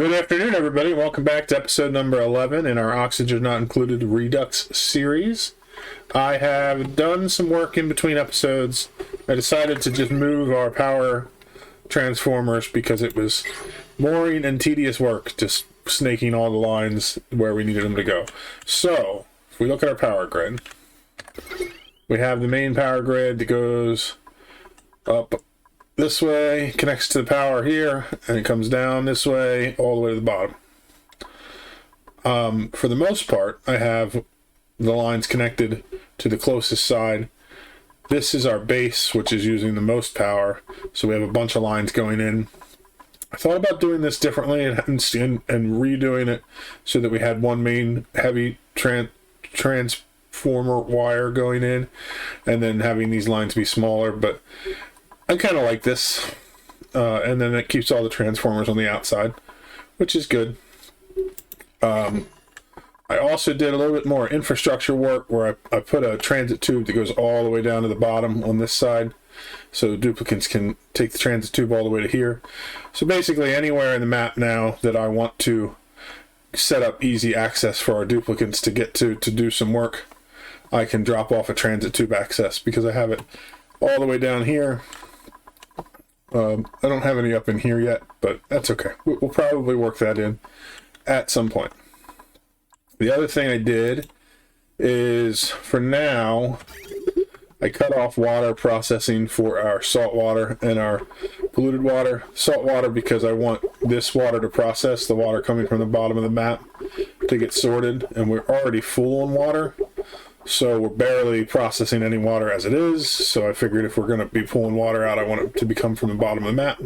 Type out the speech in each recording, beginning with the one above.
Good afternoon, everybody. Welcome back to episode number 11 in our Oxygen Not Included Redux series. I have done some work in between episodes. I decided to just move our power transformers because it was boring and tedious work just snaking all the lines where we needed them to go. So, if we look at our power grid, we have the main power grid that goes up this way, connects to the power here, and it comes down this way all the way to the bottom. For the most part, I have the lines connected to the closest side. This is our base, which is using the most power, so we have a bunch of lines going in. I thought about doing this differently and redoing it so that we had one main heavy transformer wire going in, and then having these lines be smaller, but I kind of like this, and then it keeps all the transformers on the outside, which is good. I also did a little bit more infrastructure work where I put a transit tube that goes all the way down to the bottom on this side, so duplicates can take the transit tube all the way to here. So basically anywhere in the map now that I want to set up easy access for our duplicates to get to do some work, I can drop off a transit tube access because I have it all the way down here. I don't have any up in here yet, but that's okay. We'll probably work that in at some point. The other thing I did is, for now, I cut off water processing for our salt water and our polluted water. Salt water because I want this water to process, the water coming from the bottom of the map, to get sorted, and we're already full on water. So we're barely processing any water as it is, so I figured if we're going to be pulling water out, I want it to become from the bottom of the map.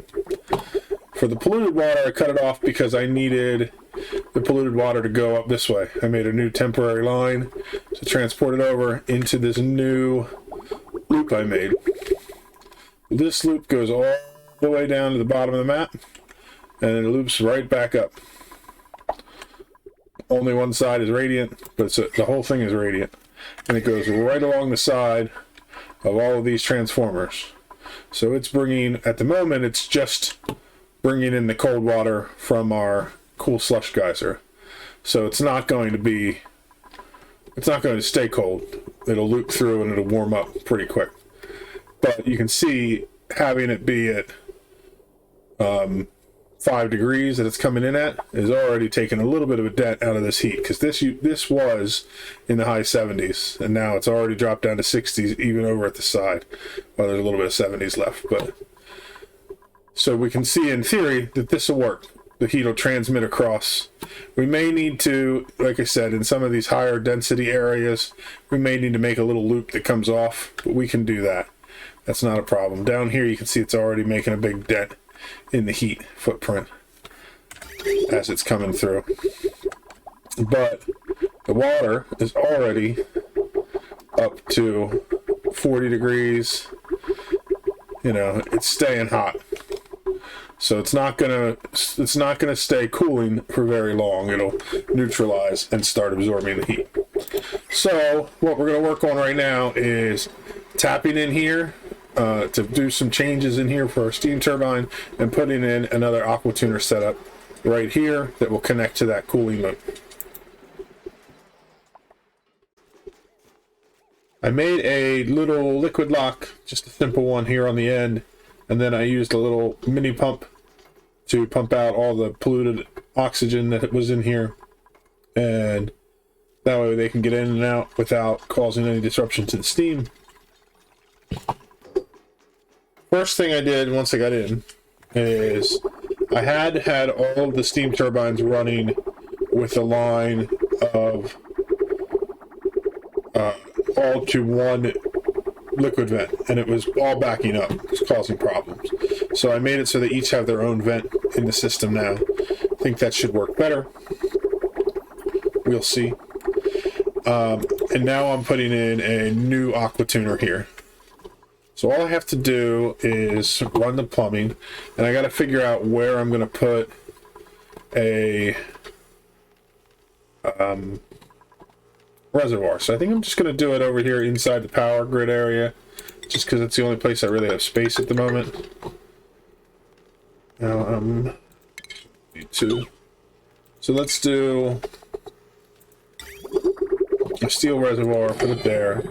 For the polluted water, I cut it off because I needed the polluted water to go up this way. I made a new temporary line to transport it over into this new loop I made. This loop goes all the way down to the bottom of the map, and then it loops right back up. Only one side is radiant, but the whole thing is radiant. And it goes right along the side of all of these transformers. So it's bringing, at the moment, it's just bringing in the cold water from our cool slush geyser. So it's not going to stay cold. It'll loop through and it'll warm up pretty quick. But you can see having it be at 5 degrees that it's coming in at is already taking a little bit of a dent out of this heat, because this was in the high 70s and now it's already dropped down to 60s even over at the side. Well, there's a little bit of 70s left, but so we can see in theory that this will work. The heat will transmit across. We may need to, like I said, in some of these higher density areas, we may need to make a little loop that comes off, but we can do that. That's not a problem. Down here you can see it's already making a big dent in the heat footprint as it's coming through. But the water is already up to 40 degrees. You know, it's staying hot. So it's not gonna stay cooling for very long. It'll neutralize and start absorbing the heat. So what we're gonna work on right now is tapping in here to do some changes in here for our steam turbine, and putting in another aqua tuner setup right here that will connect to that cooling loop. I made a little liquid lock, just a simple one here on the end, and then I used a little mini pump to pump out all the polluted oxygen that was in here, and that way they can get in and out without causing any disruption to the steam. First thing I did once I got in is I had all of the steam turbines running with a line of all to one liquid vent, and it was all backing up. It was causing problems. So I made it so they each have their own vent in the system now. I think that should work better. We'll see. And now I'm putting in a new aqua tuner here. So all I have to do is run the plumbing, and I got to figure out where I'm going to put a reservoir. So I think I'm just going to do it over here inside the power grid area, just because it's the only place I really have space at the moment. Now need to So let's do a steel reservoir, put it there.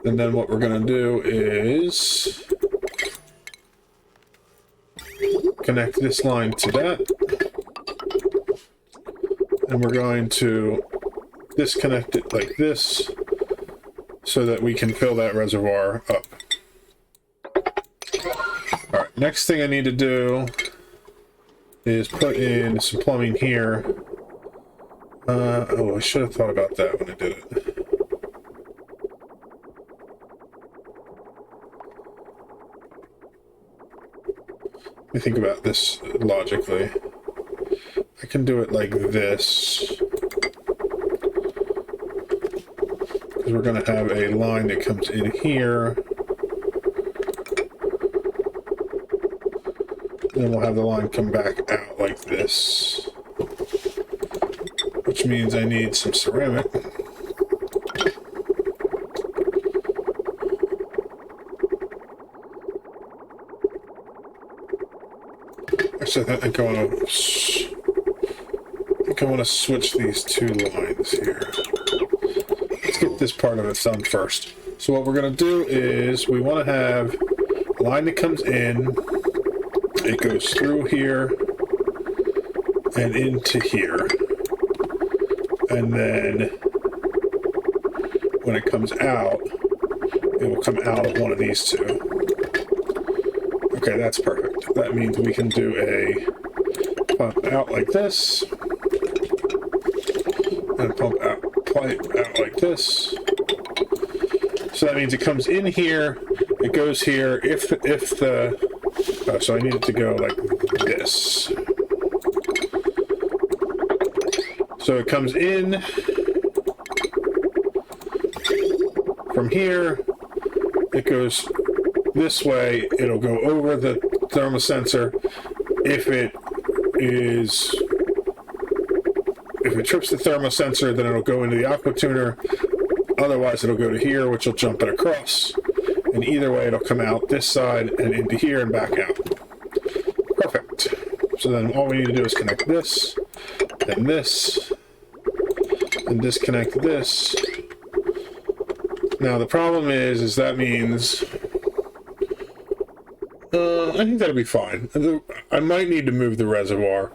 And then what we're going to do is connect this line to that. And we're going to disconnect it like this so that we can fill that reservoir up. Alright, next thing I need to do is put in some plumbing here. Oh, I should have thought about that when I did it. Let me think about this logically. I can do it like this. Because we're going to have a line that comes in here. Then we'll have the line come back out like this. Which means I need some ceramic. Actually, I think I want to switch these two lines here. Let's get this part of it done first. So what we're going to do is we want to have a line that comes in. It goes through here and into here. And then when it comes out, it will come out of one of these two. Okay, that's perfect. That means we can do a pump out like this. And pump out, pipe out like this. So that means it comes in here, it goes here. If the so I need it to go like this. So it comes in from here, it goes this way, it'll go over the thermosensor. If it trips the thermosensor, then it'll go into the aqua tuner. Otherwise, it'll go to here, which will jump it across. And either way, it'll come out this side and into here and back out. Perfect. So then all we need to do is connect this, then this, and disconnect this. Now the problem is that means I think that'll be fine. I might need to move the reservoir.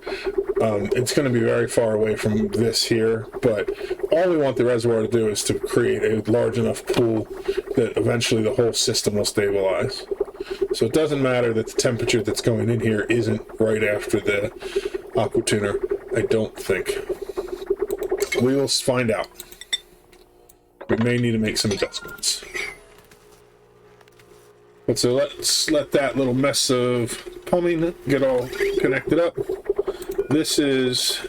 It's going to be very far away from this here, but all we want the reservoir to do is to create a large enough pool that eventually the whole system will stabilize. So it doesn't matter that the temperature that's going in here isn't right after the aqua tuner, I don't think. We will find out. We may need to make some adjustments. But so let's let that little mess of plumbing get all connected up. This is,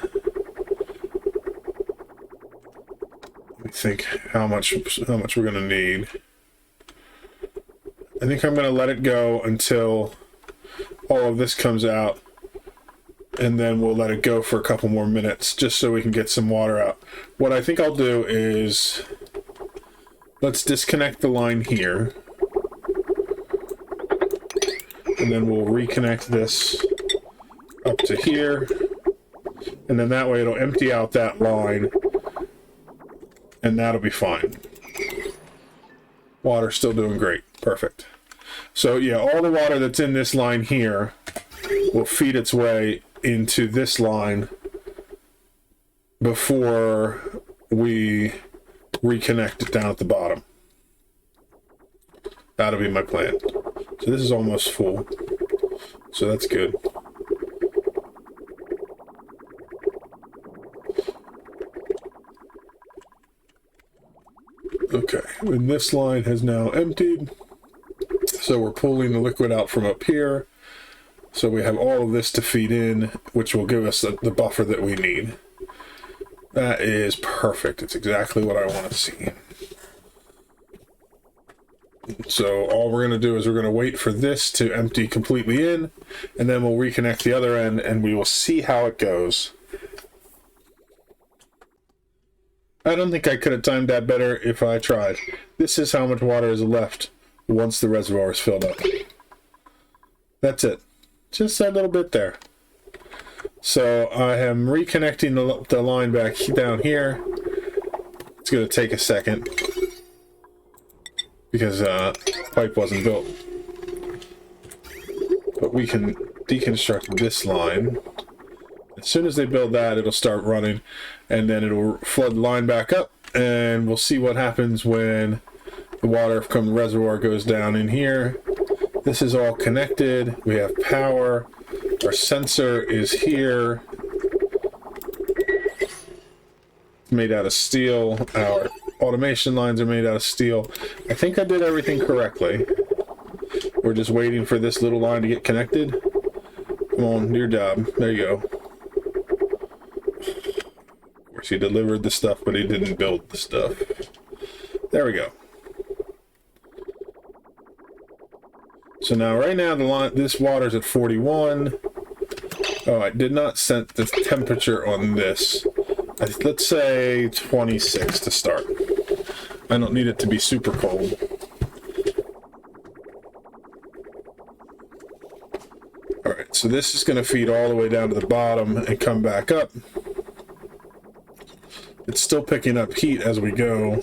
let me think how much we're going to need. I think I'm going to let it go until all of this comes out, and then we'll let it go for a couple more minutes just so we can get some water out. What I think I'll do is let's disconnect the line here, and then we'll reconnect this up to here, and then that way it'll empty out that line, and that'll be fine. Water's still doing great. Perfect. So yeah, all the water that's in this line here will feed its way into this line before we reconnect it down at the bottom. That'll be my plan. So this is almost full. So that's good. Okay, and this line has now emptied. So we're pulling the liquid out from up here. So we have all of this to feed in, which will give us the buffer that we need. That is perfect. It's exactly what I want to see. So all we're going to do is we're going to wait for this to empty completely in, and then we'll reconnect the other end, and we will see how it goes. I don't think I could have timed that better if I tried. This is how much water is left once the reservoir is filled up. That's it. Just that little bit there. So I am reconnecting the line back down here. It's going to take a second because pipe wasn't built. But we can deconstruct this line. As soon as they build that, it'll start running, and then it'll flood the line back up, and we'll see what happens when the water from the reservoir goes down in here. This is all connected. We have power. Our sensor is here. Made out of steel. Our automation lines are made out of steel. I think I did everything correctly. We're just waiting for this little line to get connected. Come on, your job. There you go. Of course, he delivered the stuff, but he didn't build the stuff. There we go. So now, right now, the line, this water's at 41. Oh, I did not set the temperature on this. Let's say 26 to start. I don't need it to be super cold. Alright, so this is going to feed all the way down to the bottom and come back up. It's still picking up heat as we go.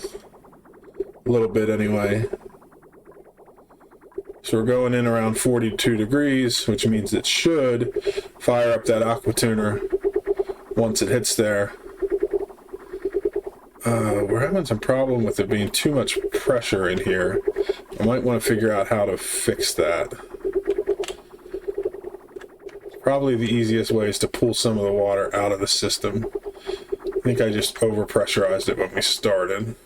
A little bit anyway. So we're going in around 42 degrees, which means it should fire up that aqua tuner once it hits there. We're having some problem with it being too much pressure in here. I might want to figure out how to fix that. Probably the easiest way is to pull some of the water out of the system. I think I just overpressurized it when we started.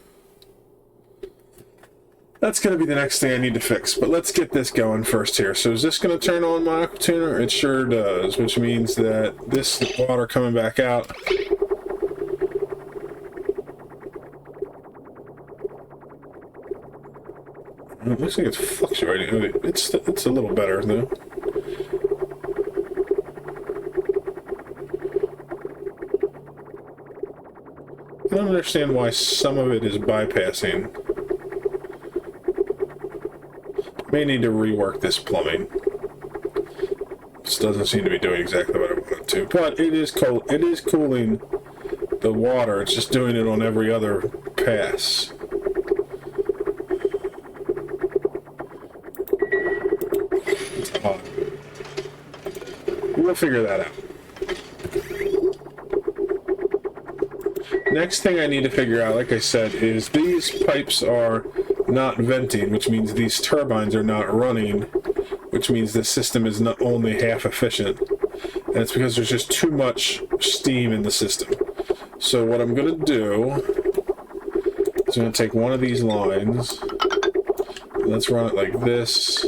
That's going to be the next thing I need to fix, but let's get this going first here. So is this going to turn on my aqua tuner? It sure does, which means that this water coming back out it looks like it's fluctuating. It's a little better though. I don't understand why some of it is bypassing. May need to rework this plumbing. This doesn't seem to be doing exactly what I want it to, but it is cold. It is cooling the water. It's just doing it on every other pass. It's odd. We'll figure that out. Next thing I need to figure out, like I said, is these pipes are not venting, which means these turbines are not running, which means the system is not only half efficient, and it's because there's just too much steam in the system. So what I'm going to do is I'm going to take one of these lines, and let's run it like this.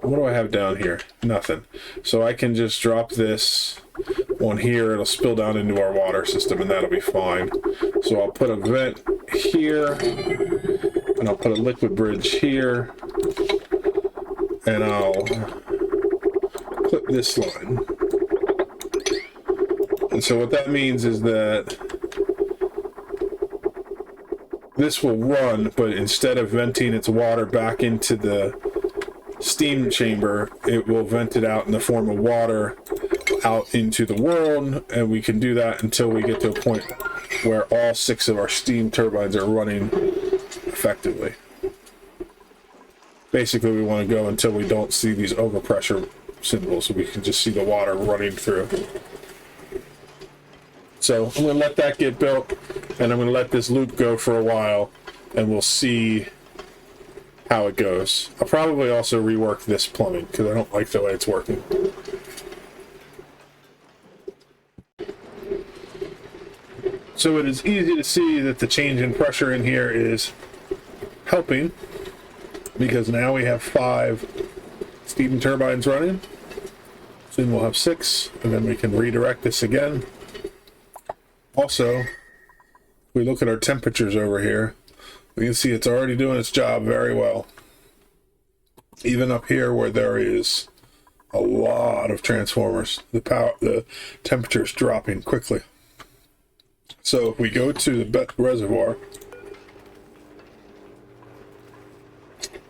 What do I have down here? Nothing. So I can just drop this on here, it'll spill down into our water system, and that'll be fine. So I'll put a vent here, and I'll put a liquid bridge here, and I'll clip this line. And so what that means is that this will run, but instead of venting its water back into the steam chamber, it will vent it out in the form of water out into the world, and we can do that until we get to a point where all 6 of our steam turbines are running effectively. Basically, we want to go until we don't see these overpressure symbols, so we can just see the water running through. So I'm going to let that get built, and I'm going to let this loop go for a while, and we'll see how it goes. I'll probably also rework this plumbing, because I don't like the way it's working. So it is easy to see that the change in pressure in here is helping, because now we have 5 steam turbines running. Soon we'll have 6, and then we can redirect this again. Also, if we look at our temperatures over here, we can see it's already doing its job very well. Even up here where there is a lot of transformers, the temperature is dropping quickly. So if we go to the reservoir,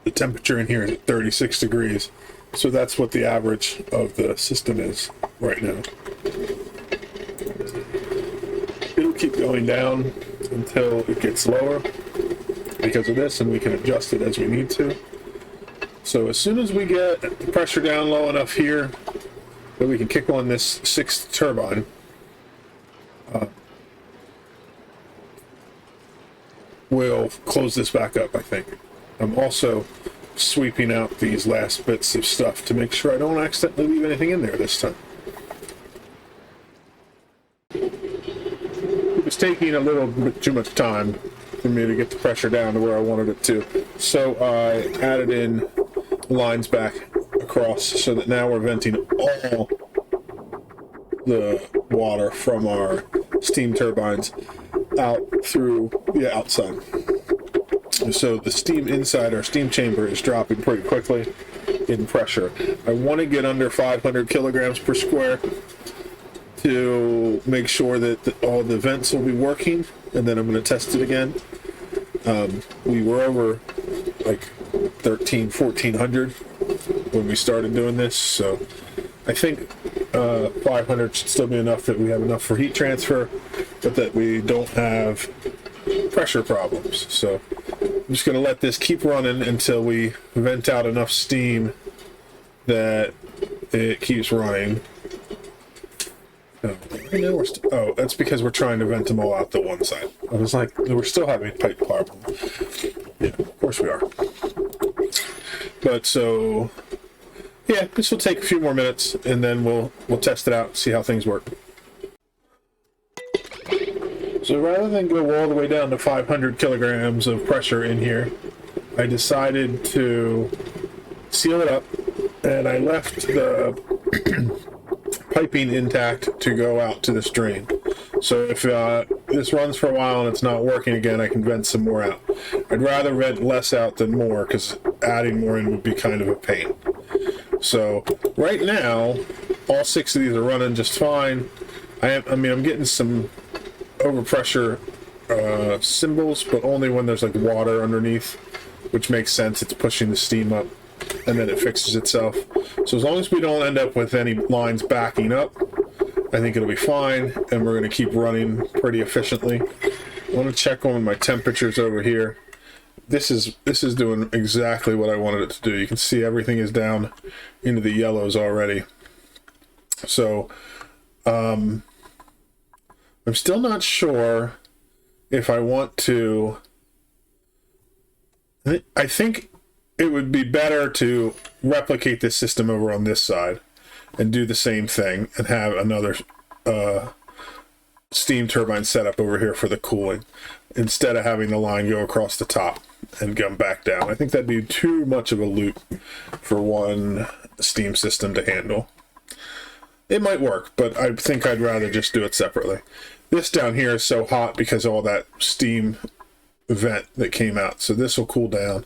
the temperature in here is at 36 degrees. So that's what the average of the system is right now. It'll keep going down until it gets lower because of this, and we can adjust it as we need to. So as soon as we get the pressure down low enough here that we can kick on this 6th turbine, we'll close this back up, I think. I'm also sweeping out these last bits of stuff to make sure I don't accidentally leave anything in there this time. It was taking a little bit too much time for me to get the pressure down to where I wanted it to. So I added in lines back across so that now we're venting all the water from our steam turbines out through the outside. So the steam inside our steam chamber is dropping pretty quickly in pressure. I want to get under 500 kilograms per square to make sure that all the vents will be working, and then I'm going to test it again. We were over like 1400 when we started doing this, so I think 500 should still be enough, that we have enough for heat transfer, but that we don't have pressure problems. So I'm just going to let this keep running until we vent out enough steam that it keeps running. Oh, that's because we're trying to vent them all out the one side. I was like, we're still having pipe problem. Yeah, of course we are. But so, yeah, this will take a few more minutes, and then we'll test it out and see how things work. So rather than go all the way down to 500 kilograms of pressure in here, I decided to seal it up, and I left the piping intact to go out to this drain. So if this runs for a while and it's not working again, I can vent some more out. I'd rather vent less out than more, because adding more in would be kind of a pain. So right now, all 6 of these are running just fine. I'm getting some overpressure symbols, but only when there's like water underneath, which makes sense. It's pushing the steam up, and then it fixes itself. So as long as we don't end up with any lines backing up, I think it'll be fine, and we're going to keep running pretty efficiently. I want to check on my temperatures over here. This is doing exactly what I wanted it to do. You can see everything is down into the yellows already. So I'm still not sure if I want to. I think it would be better to replicate this system over on this side and do the same thing and have another steam turbine set up over here for the cooling, instead of having the line go across the top and come back down. I think that'd be too much of a loop for one steam system to handle. It might work, but I think I'd rather just do it separately. This down here is so hot because of all that steam vent that came out. So this will cool down.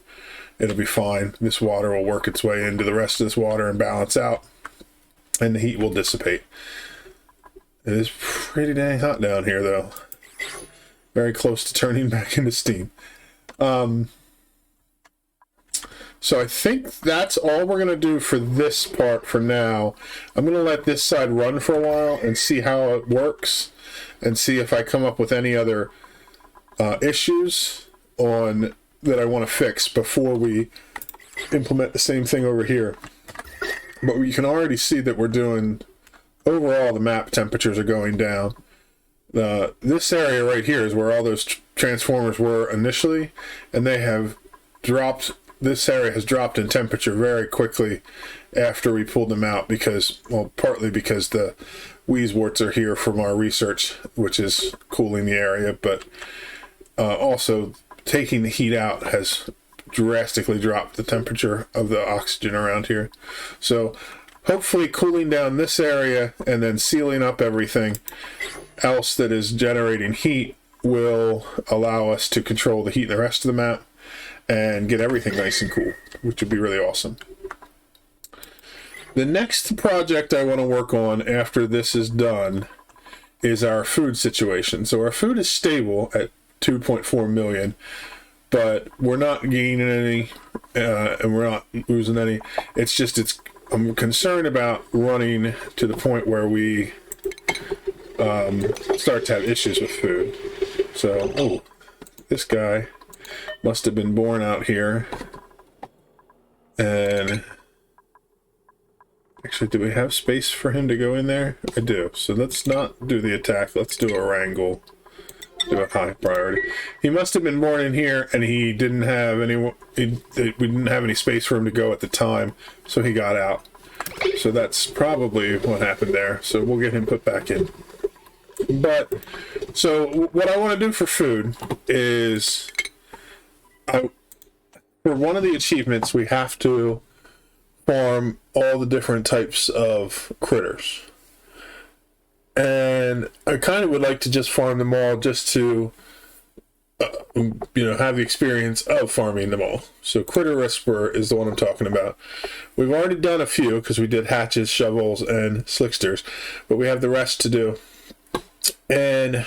It'll be fine. This water will work its way into the rest of this water and balance out, and the heat will dissipate. It is pretty dang hot down here, though. Very close to turning back into steam. So I think that's all we're going to do for this part for now. I'm going to let this side run for a while and see how it works, and see if I come up with any other issues that I want to fix before we implement the same thing over here. But you can already see that we're doing, overall the map temperatures are going down. This area right here is where all those transformers were initially, and they have dropped. This area has dropped in temperature very quickly after we pulled them out, because, well, partly because the Weezewarts are here from our research, which is cooling the area, but also taking the heat out has drastically dropped the temperature of the oxygen around here. So hopefully cooling down this area and then sealing up everything else that is generating heat will allow us to control the heat in the rest of the map and get everything nice and cool, which would be really awesome. The next project I want to work on after this is done is our food situation. So our food is stable at 2.4 million, but we're not gaining any and we're not losing any. It's just I'm concerned about running to the point where we start to have issues with food. So, oh, this guy must have been born out here. And actually, do we have space for him to go in there? I do. So let's not do the attack. Let's do a wrangle. Do a high priority. He must have been born in here, and he didn't have any. We didn't have any space for him to go at the time, so he got out. So that's probably what happened there. So we'll get him put back in. But so what I want to do for food is, for one of the achievements, we have to farm all the different types of critters. And I kind of would like to just farm them all just to, have the experience of farming them all. So Critter Whisperer is the one I'm talking about. We've already done a few because we did hatches, shovels, and slicksters, but we have the rest to do. And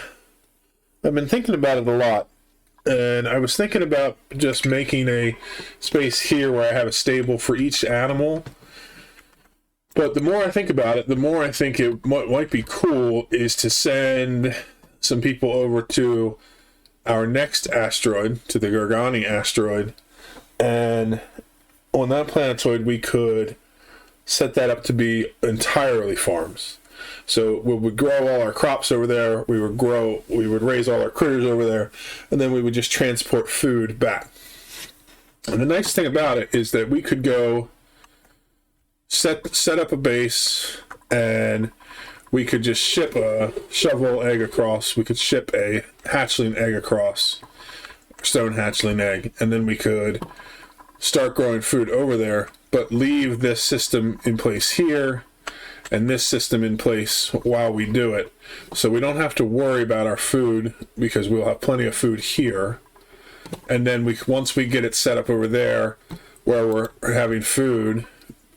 I've been thinking about it a lot. And I was thinking about just making a space here where I have a stable for each animal. But the more I think about it, the more I think it might be cool is to send some people over to our next asteroid, to the Gorgani asteroid. And on that planetoid, we could set that up to be entirely farms. So we would grow all our crops over there, we would raise all our critters over there, and then we would just transport food back. And the nice thing about it is that we could go set up a base, and we could just ship a shovel egg across, we could ship a hatchling egg across, stone hatchling egg, and then we could start growing food over there, but leave this system in place here and this system in place while we do it. So we don't have to worry about our food because we'll have plenty of food here. And then once we get it set up over there where we're having food,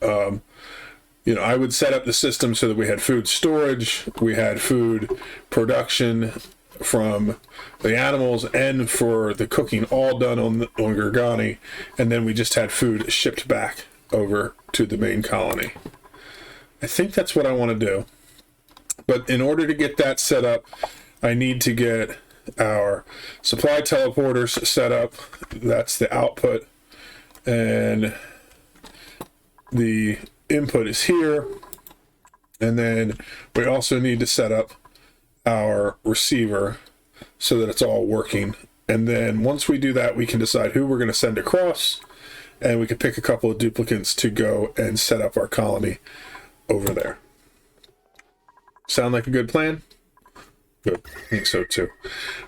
I would set up the system so that we had food storage, we had food production from the animals and for the cooking all done on Gorgani, and then we just had food shipped back over to the main colony. I think that's what I want to do. But in order to get that set up, I need to get our supply teleporters set up. That's the output. And the input is here. And then we also need to set up our receiver so that it's all working. And then once we do that, we can decide who we're going to send across. And we can pick a couple of duplicates to go and set up our colony over there. Sound like a good plan? Good. I think so too.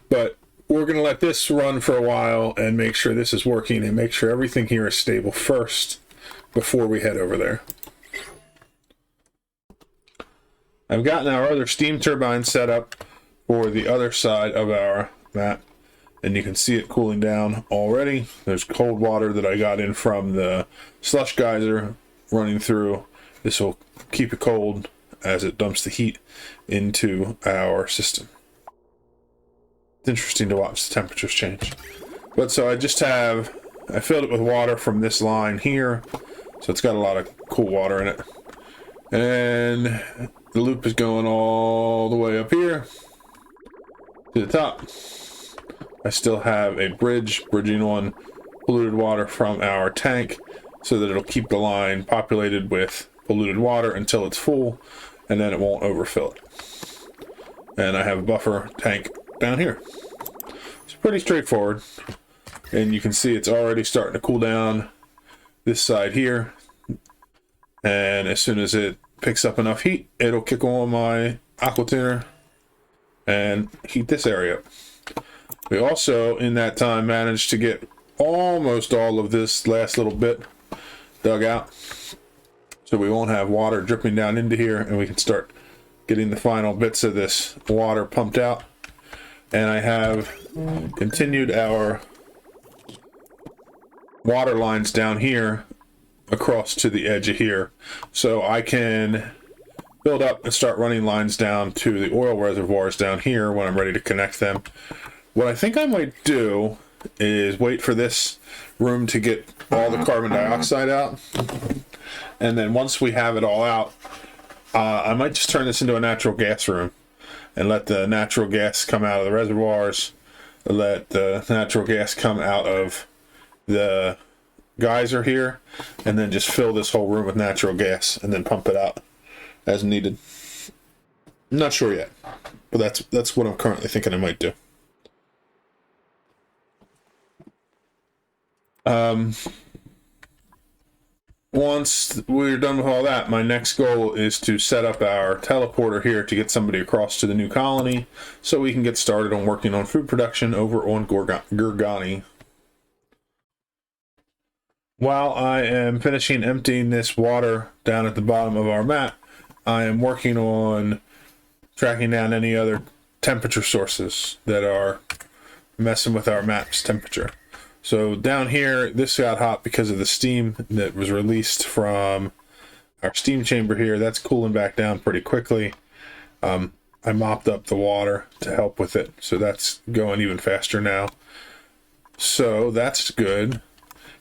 But we're going to let this run for a while and make sure this is working and make sure everything here is stable first before we head over there. I've gotten our other steam turbine set up for the other side of our map, and you can see it cooling down already. There's cold water that I got in from the slush geyser running through. This will keep it cold as it dumps the heat into our system. It's interesting to watch the temperatures change. But so I filled it with water from this line here, so it's got a lot of cool water in it. And the loop is going all the way up here to the top. I still have a bridging on polluted water from our tank so that it'll keep the line populated with polluted water until it's full, and then it won't overfill it. And I have a buffer tank down here. It's pretty straightforward. And you can see it's already starting to cool down this side here. And as soon as it picks up enough heat, it'll kick on my aqua tuner and heat this area up. We also, in that time, managed to get almost all of this last little bit dug out. So we won't have water dripping down into here, and we can start getting the final bits of this water pumped out. And I have continued our water lines down here across to the edge of here. So I can build up and start running lines down to the oil reservoirs down here when I'm ready to connect them. What I think I might do is wait for this room to get all the carbon dioxide out, And then once we have it all out, I might just turn this into a natural gas room and let the natural gas come out of the reservoirs, let the natural gas come out of the geyser here, and then just fill this whole room with natural gas and then pump it out as needed. I'm not sure yet, but that's what I'm currently thinking I might do. Once we're done with all that, my next goal is to set up our teleporter here to get somebody across to the new colony so we can get started on working on food production over on Gorgani. While I am finishing emptying this water down at the bottom of our map, I am working on tracking down any other temperature sources that are messing with our map's temperature. So down here, this got hot because of the steam that was released from our steam chamber here. That's cooling back down pretty quickly. I mopped up the water to help with it, so that's going even faster now. So that's good.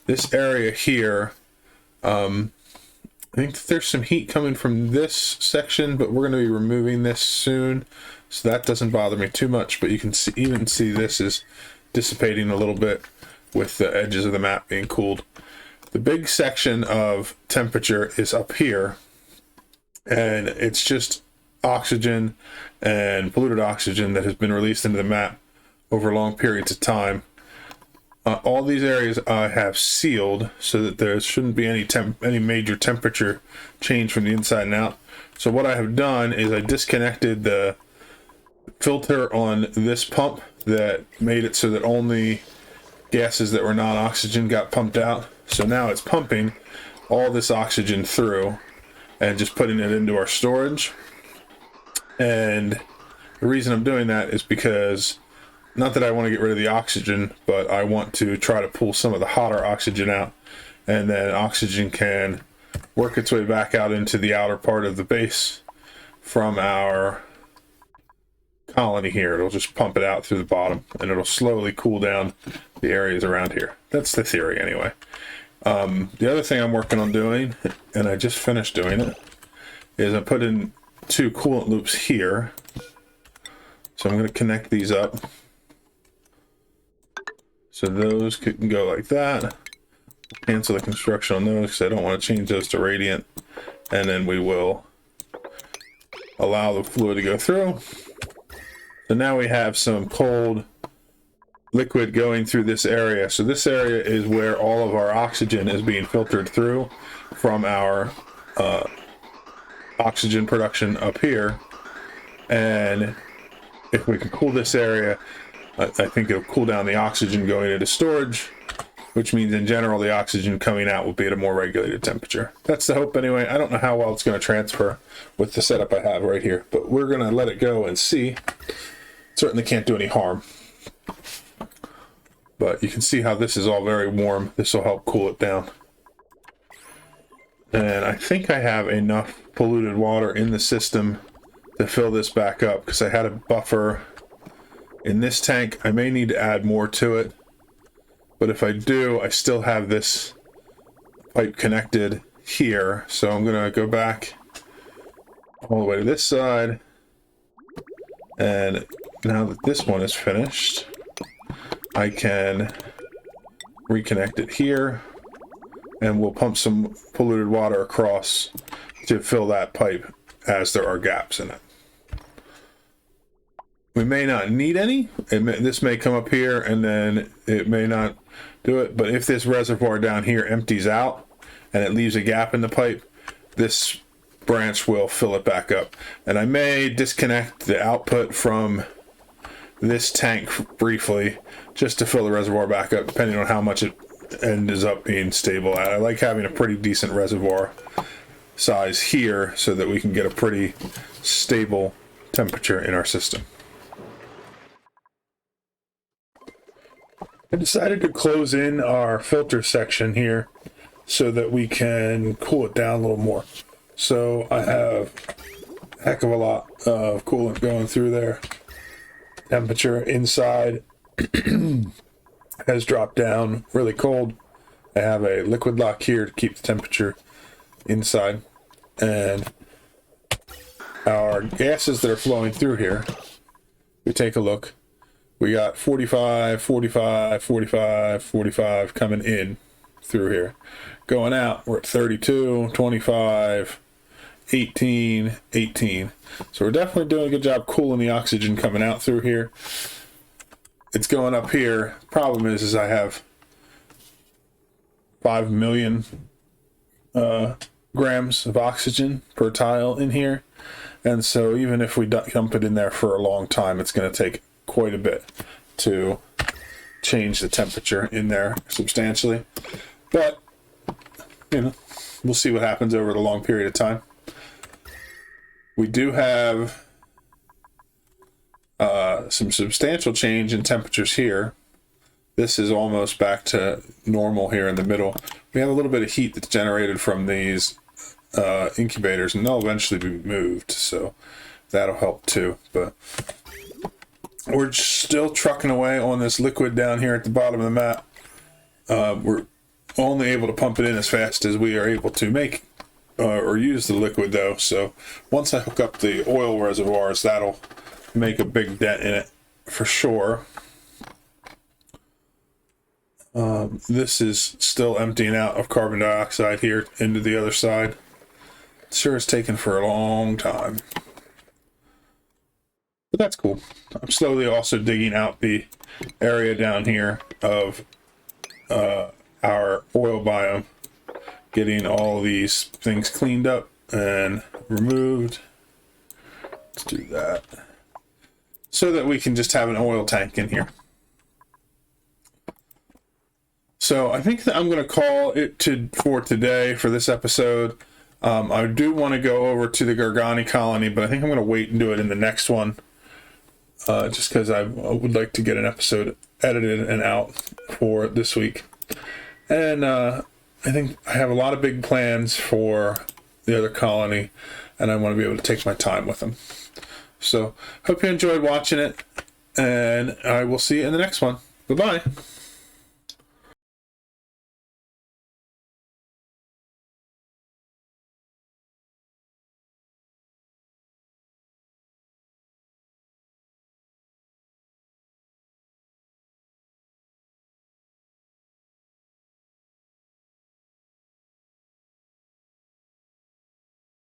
This area here, I think there's some heat coming from this section, but we're going to be removing this soon, so that doesn't bother me too much. But you can even see this is dissipating a little bit with the edges of the map being cooled. The big section of temperature is up here, and it's just oxygen and polluted oxygen that has been released into the map over long periods of time. All these areas I have sealed so that there shouldn't be any major temperature change from the inside and out. So what I have done is I disconnected the filter on this pump that made it so that only gases that were non-oxygen got pumped out. So now it's pumping all this oxygen through and just putting it into our storage. And the reason I'm doing that is because, not that I want to get rid of the oxygen, but I want to try to pull some of the hotter oxygen out, and then oxygen can work its way back out into the outer part of the base from our colony here. It'll just pump it out through the bottom, and it'll slowly cool down the areas around here. That's the theory anyway. The other thing I'm working on doing, and I just finished doing it, is I put in 2 coolant loops here. So I'm going to connect these up. So those can go like that. Cancel the construction on those because I don't want to change those to radiant. And then we will allow the fluid to go through. So now we have some cold liquid going through this area. So this area is where all of our oxygen is being filtered through from our oxygen production up here. And if we can cool this area, I think it'll cool down the oxygen going into storage, which means in general the oxygen coming out will be at a more regulated temperature. That's the hope anyway. I don't know how well it's going to transfer with the setup I have right here, but we're going to let it go and see. Certainly can't do any harm. But you can see how this is all very warm. This will help cool it down. And I think I have enough polluted water in the system to fill this back up, because I had a buffer in this tank. I may need to add more to it, but if I do, I still have this pipe connected here. So I'm going to go back all the way to this side, and now that this one is finished, I can reconnect it here, and we'll pump some polluted water across to fill that pipe as there are gaps in it. We may not need any. This may come up here and then it may not do it, but if this reservoir down here empties out and it leaves a gap in the pipe, this branch will fill it back up. And I may disconnect the output from this tank briefly just to fill the reservoir back up, depending on how much it ends up being stable at. I like having a pretty decent reservoir size here so that we can get a pretty stable temperature in our system. I decided to close in our filter section here so that we can cool it down a little more. So I have a heck of a lot of coolant going through there. Temperature inside has dropped down really cold. I have a liquid lock here to keep the temperature inside. And our gases that are flowing through here, we take a look. We got 45, 45, 45, 45 coming in through here. Going out, we're at 32, 25, 18, 18. So we're definitely doing a good job cooling the oxygen coming out through here. It's going up here. Problem is I have 5 million grams of oxygen per tile in here. And so even if we dump it in there for a long time, it's going to take quite a bit to change the temperature in there substantially. But, you know, we'll see what happens over the long period of time. We do have some substantial change in temperatures here. This is almost back to normal here in the middle. We have a little bit of heat that's generated from these incubators, and they'll eventually be moved, so that'll help too. But we're still trucking away on this liquid down here at the bottom of the map. We're only able to pump it in as fast as we are able to make or use the liquid, though. So once I hook up the oil reservoirs, that'll make a big dent in it for sure. This is still emptying out of carbon dioxide here into the other side. It sure is taking for a long time. But that's cool. I'm slowly also digging out the area down here of our oil biome, getting all these things cleaned up and removed. Let's do that so that we can just have an oil tank in here. So I think that I'm going to call it for today for this episode. I do want to go over to the Gargani colony, but I think I'm going to wait and do it in the next one. Just because I would like to get an episode edited and out for this week. And I think I have a lot of big plans for the other colony, and I want to be able to take my time with them. So, hope you enjoyed watching it, and I will see you in the next one. Bye-bye.